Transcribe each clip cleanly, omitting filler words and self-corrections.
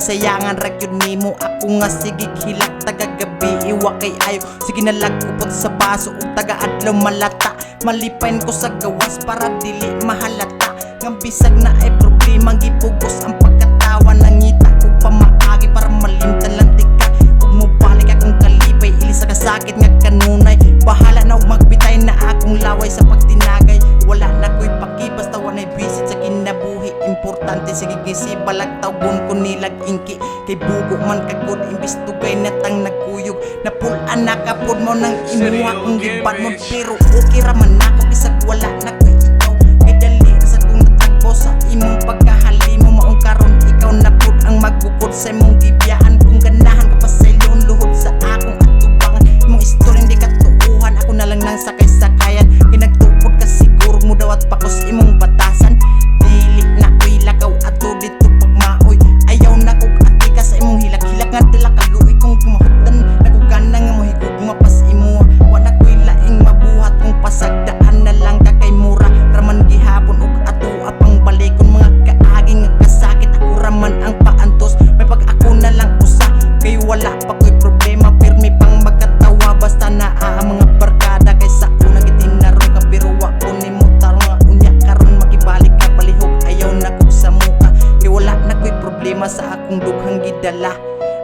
gisayangan ra gyud nimo. Ako nga sige hilak tagagabi iwa kay ayo. Sige nalagkupot sa baso ug taga-adlaw malata. Malipain ko sa gawas para dili mahalata. Nga bisag na ay problema gipugos ang pagkatawa. Nangita ko pa maagi para malimtan lang tika. Ug mobalik akong kalipay ili sa kasakit nga kanunay. Bahala na ug magbitay na akong laway sa pagtinagay. Wala na ko'y paki basta wanay bisit sa kinabuhi. Importante sige gisibalag tawgon ko nilag ingki. Kay bugo man kagod imbis tugay natang nagkuyog. Napulan na kapod mo nang imuha kong gibat mo. Pero okay raman ako bisag wala na ko'y ikaw. Kay dali sa kong natagpo sa imong pagkahalimo. Maong karon ikaw na pud ang magbukod sa imong gibiyaan. Kung ganahan ka pa sa ilon luhod sa akong atubangan. Imong istorya hindi katuuhan ako na lang nang sakay-sakayan. Kinagtupod ka siguro mo daw at pakos imong batasan. Dili na ko'y lakaw ato dito pag maoy. Ayaw na kog ati ka sa imong hilak-hilak nga dala kaluoy kong kumahutan. Nagugana nga mohigugma pas imo. Wala ko'y laing mabuhat kung pasagdaan na lang ka kay mura. Raman gihapon ug ato apang balikon mga kaaging nga kasakit. Ako raman ang paantos may pag ako na lang usa. Kay wala pa ko'y problema pirmi pang magkatawa. Basta naa ang mga barkada kaysa una gitinaro ka. Pero wako ni mo tarong nga unya karon makibalik ka palihog. Ayaw na kog sa muka kay wala na ko'y problema sa akong dughang gidala.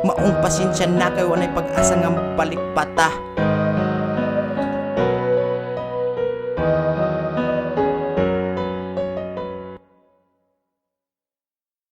Maong pasensya na kay walay pag-asa nga magbalik pata.